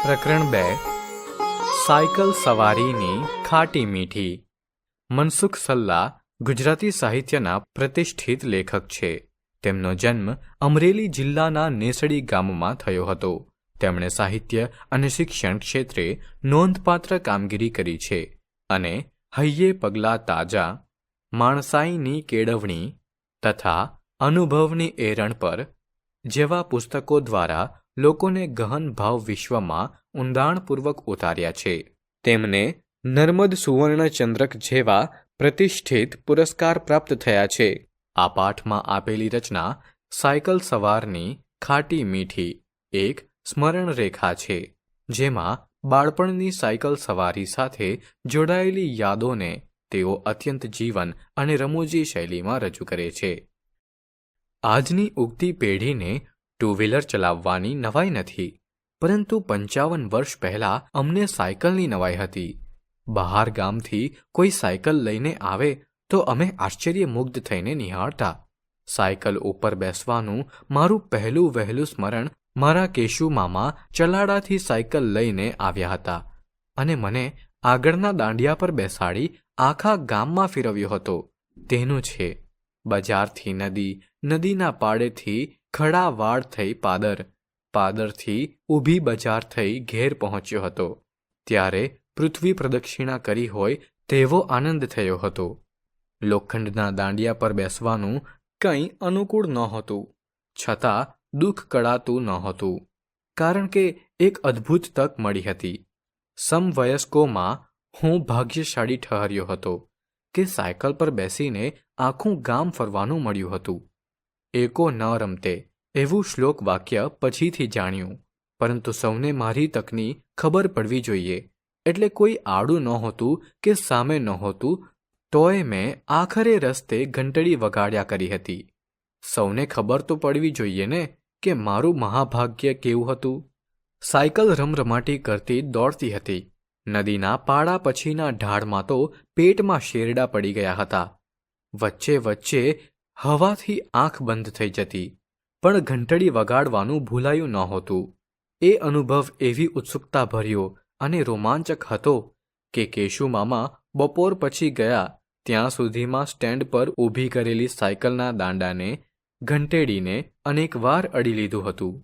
પ્રકરણ 2 સાયકલ સવારીની ખાટી મીઠી. મનસુખ સલ્લા ગુજરાતી સાહિત્યના પ્રતિષ્ઠિત લેખક છે. તેમનો જન્મ અમરેલી જિલ્લાના નેસડી ગામમાં થયો હતો. તેમણે સાહિત્ય અને શિક્ષણ ક્ષેત્રે નોંધપાત્ર કામગીરી કરી છે અને હૈયે પગલાં તાજા, માણસાઈની કેળવણી તથા અનુભવની એરણ પર જેવા પુસ્તકો દ્વારા લોકોને ગહન ભાવ વિશ્વમાં ઊંડાણપૂર્વક ઉતાર્યા છે. તેમને નર્મદ સુવર્ણચંદ્રક જેવા પ્રતિષ્ઠિત પુરસ્કાર પ્રાપ્ત થયા છે. આ પાઠમાં આપેલી રચના સાયકલ સવારની ખાટી મીઠી એક સ્મરણ રેખા છે, જેમાં બાળપણની સાયકલ સવારી સાથે જોડાયેલી યાદોને તેઓ અત્યંત જીવન અને રમૂજી શૈલીમાં રજૂ કરે છે. આજની ઉગતી પેઢીને ટુ વ્હીલર ચલાવવાની નવાઈ નથી, પરંતુ 55 વર્ષ પહેલાં અમને સાયકલની નવાઈ હતી. બહાર ગામથી કોઈ સાયકલ લઈને આવે તો અમે આશ્ચર્યમુગ્ધ થઈને નિહાળતા. સાયકલ ઉપર બેસવાનું મારું પહેલું વહેલું સ્મરણ મારા કેશુ મામા ચલાડાથી સાયકલ લઈને આવ્યા હતા અને મને આગળના દાંડિયા પર બેસાડી આખા ગામમાં ફેરવ્યો હતો. તેનું છે. બજારથી નદી, નદીના પાળેથી ખડા વાડ થઈ પાદર, પાદરથી ઊભી બજાર થઈ ઘેર પહોંચ્યો હતો. ત્યારે પૃથ્વી પ્રદક્ષિણા કરી હોય તેવો આનંદ થયો હતો. લોખંડના દાંડિયા પર બેસવાનું કંઈ અનુકૂળ નહોતું, છતાં દુઃખ કળાતું નહોતું, કારણ કે એક અદ્ભુત તક મળી હતી. સમવયસ્કોમાં હું ભાગ્યશાળી ઠહર્યો હતો કે સાયકલ પર બેસીને આખું ગામ ફરવાનું મળ્યું હતું. એકો ન રમતે એવું શ્લોક વાક્ય પછીથી જાણ્યું, પરંતુ સૌને મારી તકની ખબર પડવી જોઈએ, એટલે કોઈ આડું નહોતું કે સામે નહોતું, તોય મેં આખરે રસ્તે ઘંટડી વગાડ્યા કરી હતી. સૌને ખબર તો પડવી જોઈએ ને કે મારું મહાભાગ્ય કેવું હતું. સાયકલ રમરમાટી કરતી દોડતી હતી. નદીના પાડા પછીના ઢાળમાં તો પેટમાં શેરડા પડી ગયા હતા. વચ્ચે વચ્ચે હવાથી આંખ બંધ થઈ જતી, પણ ઘંટડી વગાડવાનું ભૂલાયું નહોતું. એ અનુભવ એવી ઉત્સુકતા ભર્યો અને રોમાંચક હતો કે કેશુ મામા બપોર પછી ગયા ત્યાં સુધીમાં સ્ટેન્ડ પર ઊભી કરેલી સાયકલના દાંડાને ઘંટેડીને અનેકવાર અડી લીધું હતું.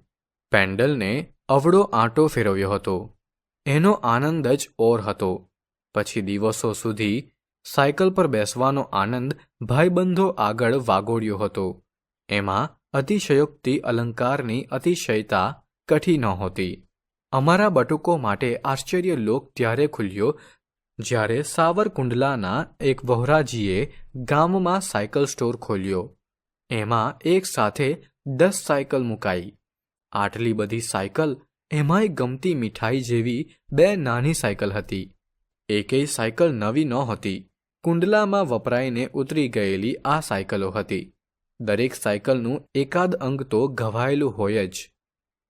પેન્ડલને અવળો આંટો ફેરવ્યો હતો. એનો આનંદ જ ઓર હતો. પછી દિવસો સુધી સાયકલ પર બેસવાનો આનંદ ભાઈબંધો આગળ વાગોડ્યો હતો. એમાં અતિશયોક્તિ અલંકારની અતિશયતા કઠી નહોતી. અમારા બટુકો માટે આશ્ચર્ય લોક ત્યારે ખુલ્યો જ્યારે સાવરકુંડલાના એક વહોરાજીએ ગામમાં સાયકલ સ્ટોર ખોલ્યો. એમાં એક સાથે 10 સાયકલ મુકાઈ. આટલી બધી સાયકલ, એમાંય ગમતી મીઠાઈ જેવી 2 નાની સાયકલ હતી. એકેય સાયકલ નવી નહોતી. કુંડલામાં વપરાઈને ઉતરી ગયેલી આ સાયકલો હતી. દરેક સાયકલનું એકાદ અંગ તો ઘવાયેલું હોય જ,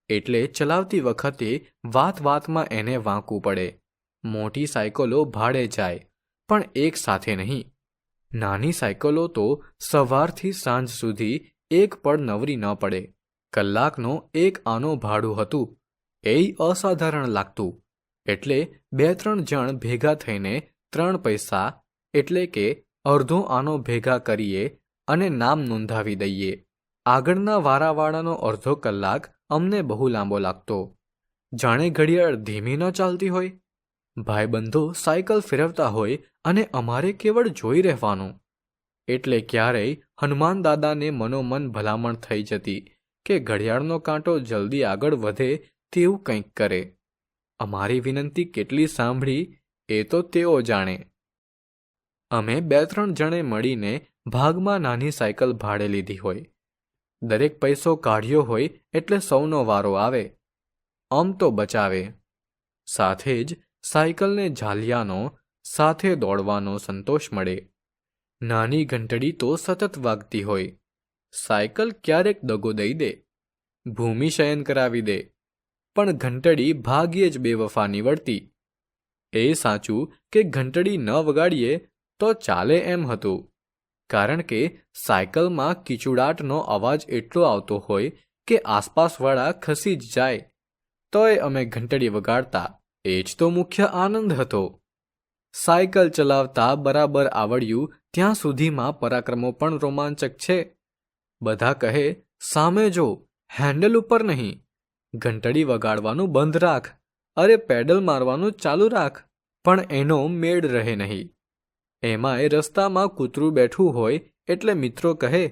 એટલે ચલાવતી વખતે વાત વાતમાં એને વાંકવું પડે. મોટી સાયકલો ભાડે જાય, પણ એક સાથે નહીં. નાની સાયકલો તો સવારથી સાંજ સુધી એક પળ નવરી ન પડે. કલાકનો એક આનો ભાડું હતું. એય અસાધારણ લાગતું. એટલે 2-3 જણ ભેગા થઈને 3 પૈસા એટલે કે અડધો આનો ભેગા કરીએ અને નામ નોંધાવી દઈએ. આગળના વારાવાળાનો અડધો કલાક અમને બહુ લાંબો લાગતો, જાણે ઘડિયાળ ધીમી ન ચાલતી હોય. ભાઈબંધો સાયકલ ફેરવતા હોય અને અમારે કેવળ જોઈ રહેવાનું. એટલે ક્યારેય હનુમાન દાદાને મનોમન ભલામણ થઈ જતી કે ઘડિયાળનો કાંટો જલ્દી આગળ વધે તેવું કંઈક કરે. અમારી વિનંતી કેટલી સાંભળી એ તો તેઓ જાણે. અમે 2-3 જણે મળીને ભાગમાં નાની સાયકલ ભાડે લીધી હોય. દરેક પૈસો કાઢ્યો હોય એટલે સૌનો વારો આવે. આમ તો બચાવે. સાથે જ સાયકલને ઝાલિયાનો, સાથે દોડવાનો સંતોષ મળે. નાની ઘંટડી તો સતત વાગતી હોય. સાયકલ ક્યારેક દગો દઈ દે, ભૂમિશયન કરાવી દે, પણ ઘંટડી ભાગ્યે જ બેવફા નીવડતી. એ સાચું કે ઘંટડી ન વગાડીએ તો ચાલે એમ હતું, કારણ કે સાયકલમાં કીચુડાટનો અવાજ એટલો આવતો હોય કે આસપાસવાળા ખસી જ જાય. તોય અમે ઘંટડી વગાડતા. એ જ તો મુખ્ય આનંદ હતો. સાયકલ ચલાવતા બરાબર આવડ્યું ત્યાં સુધીમાં પરાક્રમો પણ રોમાંચક છે. બધા કહે, સામે જો, હેન્ડલ ઉપર નહીં. ઘંટડી વગાડવાનું બંધ રાખ, અરે પેડલ મારવાનું ચાલુ રાખ. પણ એનો મેળ રહે નહીં. એમાંય રસ્તામાં કૂતરું બેઠું હોય એટલે મિત્રો કહે,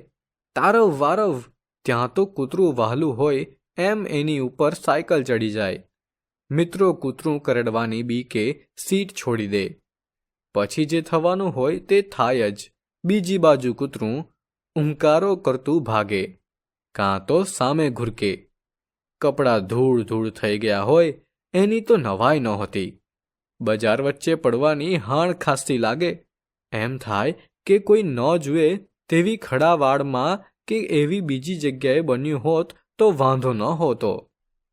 તારવ વારવ. ત્યાં તો કૂતરું વહાલું હોય એમ એની ઉપર સાયકલ ચડી જાય. મિત્રો કૂતરું કરડવાની બીકે સીટ છોડી દે. પછી જે થવાનું હોય તે થાય જ. બીજી બાજુ કૂતરું ઉંકારો કરતું ભાગે, કાં તો સામે ઘૂરકે. કપડાં ધૂળ ધૂળ થઈ ગયા હોય એની તો નવાઈ નહોતી. બજાર વચ્ચે પડવાની હાણ ખાસી લાગે. એમ થાય કે કોઈ ન જુએ તેવી ખડાવાડમાં કે એવી બીજી જગ્યાએ બન્યું હોત તો વાંધો ન હોતો.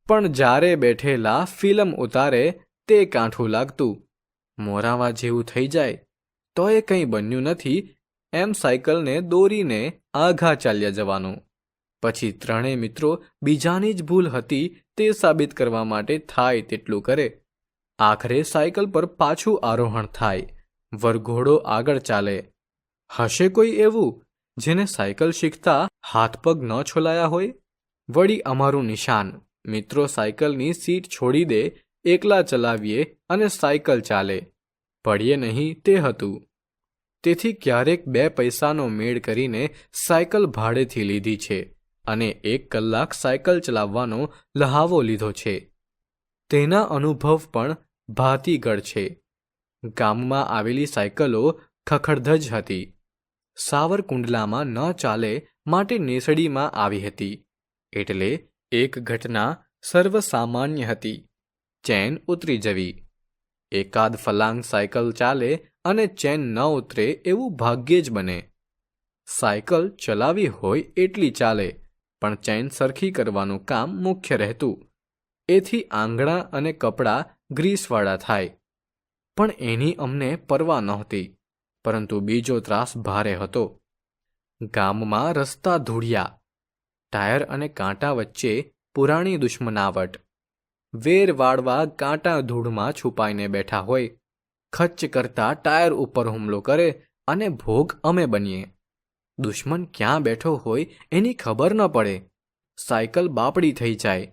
પણ જ્યારે બેઠેલા ફિલ્મ ઉતારે તે કાંઠું લાગતું. મોરાવા જેવું થઈ જાય. તો એ કંઈ બન્યું નથી એમ સાયકલને દોરીને આઘા ચાલ્યા જવાનું. પછી ત્રણેય મિત્રો બીજાની જ ભૂલ હતી તે સાબિત કરવા માટે થાય તેટલું કરે. આખરે સાયકલ પર પાછું આરોહણ થાય. વરઘોડો આગળ ચાલે. હશે કોઈ એવું જેને સાયકલ શીખતા હાથ પગ ન છોલાયા હોય? વળી અમારું નિશાન. મિત્રો સાયકલની સીટ છોડી દે, એકલા ચલાવીએ અને સાયકલ ચાલે. પડીએ નહીં તે હતું. તેથી ક્યારેક 2 પૈસાનો મેળ કરીને સાયકલ ભાડેથી લીધી છે અને 1 કલાક સાયકલ ચલાવવાનો લહાવો લીધો છે. તેના અનુભવ પણ ભાતીગળ છે. ગામમાં આવેલી સાયકલો ખખડધજ હતી. સાવરકુંડલામાં ન ચાલે માટે નેસડીમાં આવી હતી. એટલે એક ઘટના સર્વસામાન્ય હતી. ચેન ઉતરી જવી. એકાદ ફલાંગ સાયકલ ચાલે અને ચેન ન ઉતરે એવું ભાગ્યે જ બને. સાયકલ ચલાવી હોય એટલી ચાલે, પણ ચેન સરખી કરવાનું કામ મુખ્ય રહેતું. એથી આંગળા અને કપડાં ગ્રીસવાળા થાય. પણ એની અમને પરવા નહોતી. પરંતુ બીજો ત્રાસ ભારે હતો. ગામમાં રસ્તા ધૂળિયા. ટાયર અને કાંટા વચ્ચે પુરાણી દુશ્મનાવટ. વેર વાળવા કાંટા ધૂળમાં છુપાઈને બેઠા હોય. ખચ્ચ કરતા ટાયર ઉપર હુમલો કરે અને ભોગ અમે બનીએ. દુશ્મન ક્યાં બેઠો હોય એની ખબર ન પડે. સાયકલ બાપડી થઈ જાય.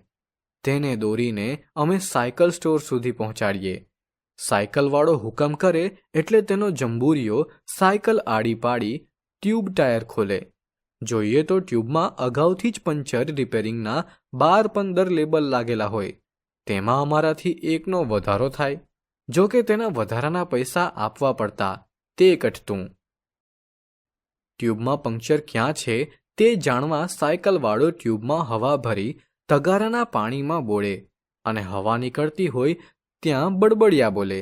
તેને દોરીને અમે સાયકલ સ્ટોર સુધી પહોંચાડીએ. સાયકલવાળો હુકમ કરે એટલે તેનો જંબુરિયો સાયકલ આડી પાડી ટ્યુબ ટાયર ખોલે. જોઈએ તો ટ્યુબમાં અગાઉથી જ પંચર રિપેરિંગના 12-15 લેબલ લાગેલા હોય. તેમાં અમારાથી એકનો વધારો થાય. જો કે તેના વધારાના પૈસા આપવા પડતા તે કટતું. ટ્યુબમાં પંક્ચર ક્યાં છે તે જાણવા સાયકલવાળો ટ્યુબમાં હવા ભરી તગારાના પાણીમાં બોળે અને હવા નીકળતી હોય ત્યાં બડબડિયા બોલે.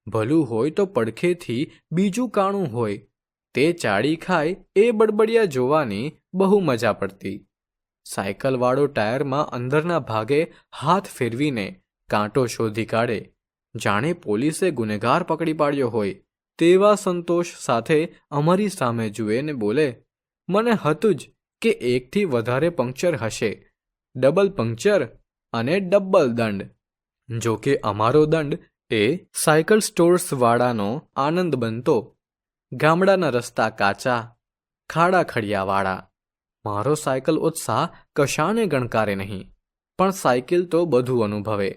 ભલું હોય તો પડખેથી બીજું કાણું હોય તે ચાળી ખાય એ બડબડિયા જોવાની બહુ મજા પડતી. સાયકલવાળો ટાયરમાં અંદરના ભાગે હાથ ફેરવીને કાંટો શોધી કાઢે. જાણે પોલીસે ગુનેગાર પકડી પાડ્યો હોય તેવા સંતોષ સાથે અમારી સામે જુએ ને બોલે, મને હતું જ કે 1થી વધારે પંક્ચર હશે. ડબલ પંક્ચર અને ડબલ દંડ. જો કે અમારો દંડ એ સાયકલ સ્ટોર્સવાળાનો આનંદ બનતો. ગામડાના રસ્તા કાચા, ખાડા ખડિયાવાળા. મારો સાયકલ ઉત્સાહ કશાને ગણકારે નહીં, પણ સાયકલ તો બધું અનુભવે.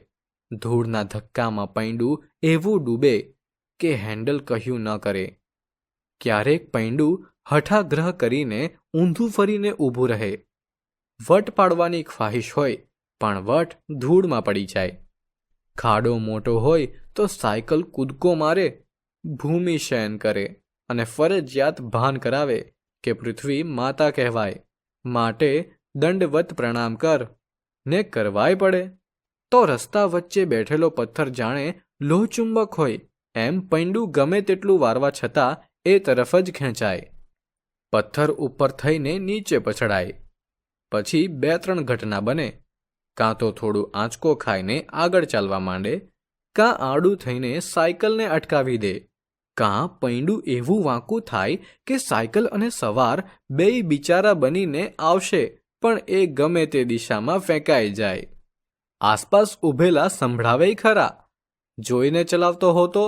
ધૂળના ધક્કામાં પૈંડું એવું ડૂબે કે હેન્ડલ કહ્યું ન કરે. ક્યારેક પૈંડું હઠાગ્રહ કરીને ઊંધું ફરીને ઊભું રહે. વટ પાડવાની ખ્વાહિશ હોય પણ વટ ધૂળમાં પડી જાય. ખાડો મોટો હોય તો સાયકલ કૂદકો મારે, ભૂમિશયન કરે અને ફરજિયાત ભાન કરાવે કે પૃથ્વી માતા કહેવાય, માટે દંડવત પ્રણામ કર. ને કરવાય પડે તો રસ્તા વચ્ચે બેઠેલો પથ્થર જાણે લોહચુંબક હોય એમ પૈંડું ગમે તેટલું વારવા છતાં એ તરફ જ ખેંચાય. પથ્થર ઉપર થઈને નીચે પછડાય. પછી 2-3 ઘટના બને. કાં તો થોડું આંચકો ખાઈને આગળ ચાલવા માંડે, કાં આડું થઈને સાયકલને અટકાવી દે, કાં પૈંડું એવું વાંકું થાય કે સાયકલ અને સવાર બેય બિચારા બનીને આવશે પણ એ ગમે તે દિશામાં ફેંકાઈ જાય. આસપાસ ઊભેલા સંભળાવેય ખરા. જોઈને ચલાવતો હોતો?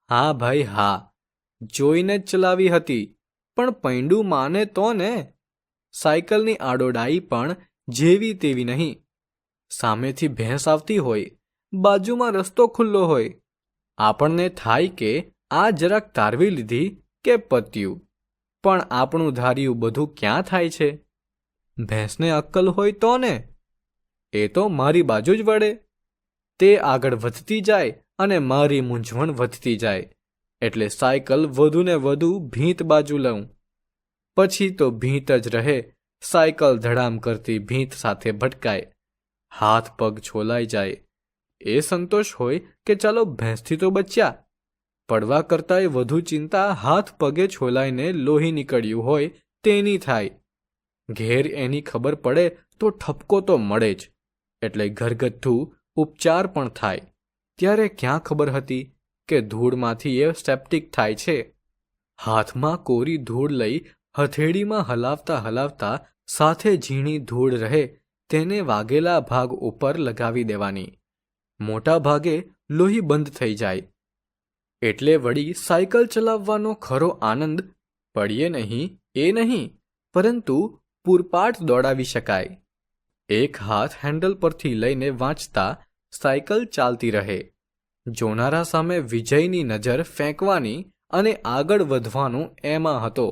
હા ભાઈ હા, જોઈને જ ચલાવી હતી, પણ પૈંડું માને તો ને. સાયકલની આડોડાઈ પણ જેવી તેવી નહીં. સામેથી ભેંસ આવતી હોય, બાજુમાં રસ્તો ખુલ્લો હોય, આપણને થાય કે આ જરાક તારવી લીધી કે પત્યું. પણ આપણું ધાર્યું બધું ક્યાં થાય છે? ભેંસને અક્કલ હોય તો ને. એ તો મારી બાજુ જ વળે. તે આગળ વધતી જાય અને મારી મૂંઝવણ વધતી જાય, એટલે સાયકલ વધુને વધુ ભીંત બાજુ લઉં. પછી તો ભીંત જ રહે. સાયકલ ધડામ કરતી ભીંત સાથે ભટકાય, હાથ પગ છોલાઈ જાય. એ સંતોષ હોય કે ચાલો ભેંસથી તો બચ્યા. પડવા કરતાંય વધુ ચિંતા હાથ પગે છોલાઈને લોહી નીકળ્યું હોય તેની થાય. ઘેર એની ખબર પડે તો ઠપકો તો મળે જ, એટલે ઘરગથ્થુ ઉપચાર પણ થાય. ત્યારે ક્યાં ખબર હતી કે ધૂળમાંથી એ સેપ્ટિક થાય છે? હાથમાં કોરી ધૂળ લઈ હથેળીમાં હલાવતા હલાવતા સાથે ઝીણી ધૂળ રહે તેને વાગેલા ભાગ ઉપર લગાવી દેવાની. મોટા ભાગે લોહી બંધ થઈ જાય. એટલે વળી સાયકલ ચલાવવાનો ખરો આનંદ પડીએ નહીં એ નહીં, પરંતુ પૂરપાટ દોડાવી શકાય. એક હાથ હેન્ડલ પરથી લઈને વાંચતા સાયકલ ચાલતી રહે. જોનારા સામે વિજયની નજર ફેંકવાની અને આગળ વધવાનું એમાં હતો.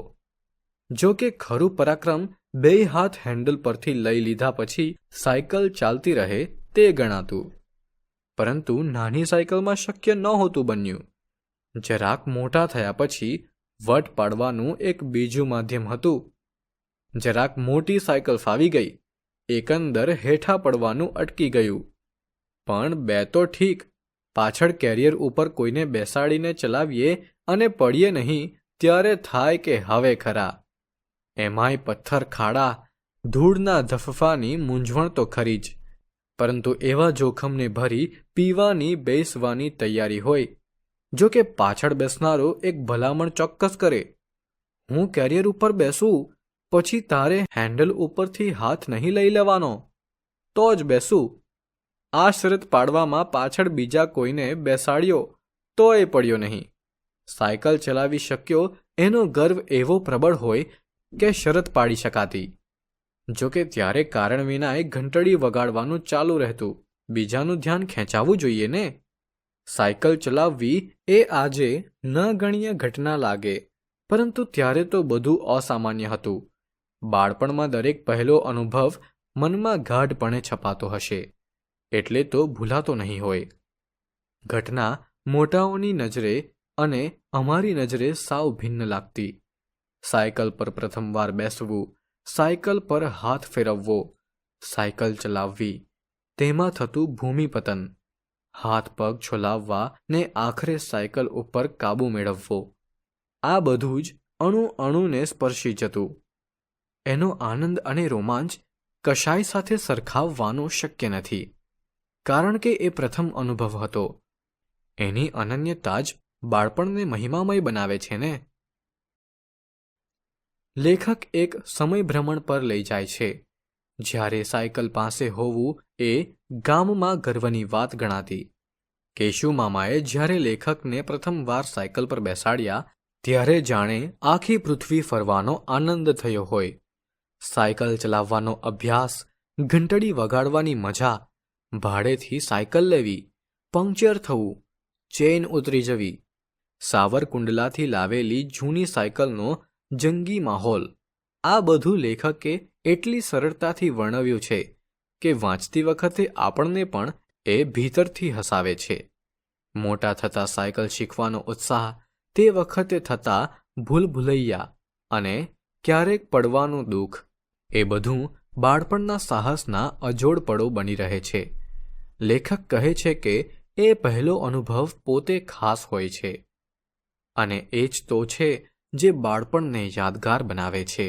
જો કે ખરું પરાક્રમ બે હાથ હેન્ડલ પરથી લઈ લીધા પછી સાયકલ ચાલતી રહે તે ગણાતું. પરંતુ નાની સાયકલમાં શક્ય નહોતું બન્યું. જરાક મોટા થયા પછી વટ પાડવાનું એક બીજું માધ્યમ હતું. જરાક મોટી સાયકલ ફાવી ગઈ, એકંદર હેઠા પડવાનું અટકી ગયું. પણ બે તો ઠીક, પાછળ કેરિયર ઉપર કોઈને બેસાડીને ચલાવીએ અને પડીએ નહીં ત્યારે થાય કે હવે ખરા. એમાંય પથ્થર ખાડા, ધૂળના ધફફાની મૂંઝવણ તો ખરી જ, પરંતુ એવા જોખમને ભરી પીવાની બેસવાની તૈયારી હોય. જો કે પાછળ બેસનારો એક ભલામણ ચોક્કસ કરે, હું કેરિયર ઉપર બેસું પછી તારે હેન્ડલ ઉપરથી હાથ નહીં લઈ લેવાનો, તો જ બેસું. આ શરત પાડવામાં પાછળ બીજા કોઈને બેસાડ્યો તોય પડ્યો નહીં. સાયકલ ચલાવી શક્યો એનો ગર્વ એવો પ્રબળ હોય કે શરત પાડી શકાતી. જો કે ત્યારે કારણ વિનાએ ઘંટડી વગાડવાનું ચાલુ રહેતું. બીજાનું ધ્યાન ખેંચાવવું જોઈએ ને. સાયકલ ચલાવવી એ આજે ન ગણ્ય ઘટના લાગે, પરંતુ ત્યારે તો બધું અસામાન્ય હતું. બાળપણમાં દરેક પહેલો અનુભવ મનમાં ગાઢપણે છપાતો હશે, એટલે તો ભૂલાતો નહીં હોય. ઘટના મોટાઓની નજરે અને અમારી નજરે સાવ ભિન્ન લાગતી. સાયકલ પર પ્રથમવાર બેસવું, સાયકલ પર હાથ ફેરવવો, સાયકલ ચલાવવી, તેમાં થતું ભૂમિપતન, હાથ પગ છોલાવવા ને આખરે સાયકલ ઉપર કાબુ મેળવવો, આ બધું જ અણુ અણુને સ્પર્શી જતું. એનો આનંદ અને રોમાંચ કશાય સાથે સરખાવવાનો શક્ય નથી, કારણ કે એ પ્રથમ અનુભવ હતો. એની અનન્યતા જ બાળપણને મહિમામય બનાવે છે ને. લેખક એક સમય ભ્રમણ પર લઈ જાય છે, જ્યારે સાયકલ પાસે હોવું એ ગામમાં ગર્વની વાત ગણાતી. કેશુ મામાએ જ્યારે લેખકને પ્રથમવાર સાયકલ પર બેસાડ્યા ત્યારે જાણે આખી પૃથ્વી ફરવાનો આનંદ થયો હોય. સાયકલ ચલાવવાનો અભ્યાસ, ઘંટડી વગાડવાની મજા, ભાડેથી સાયકલ લેવી, પંક્ચર થવું, ચેઇન ઉતરી જવી, સાવરકુંડલાથી લાવેલી જૂની સાયકલનો જંગી માહોલ, આ બધું લેખકે એટલી સરળતાથી વર્ણવ્યું છે કે વાંચતી વખતે આપણને પણ એ ભીતરથી હસાવે છે. મોટા થતા સાયકલ શીખવાનો ઉત્સાહ, તે વખતે થતા ભૂલભુલૈયા અને ક્યારેક પડવાનું દુઃખ, એ બધું બાળપણના સાહસના અજોડ પળો બની રહે છે. લેખક કહે છે કે એ પહેલો અનુભવ પોતે ખાસ હોય છે, અને એ જ તો છે જે બાળપણને યાદગાર બનાવે છે.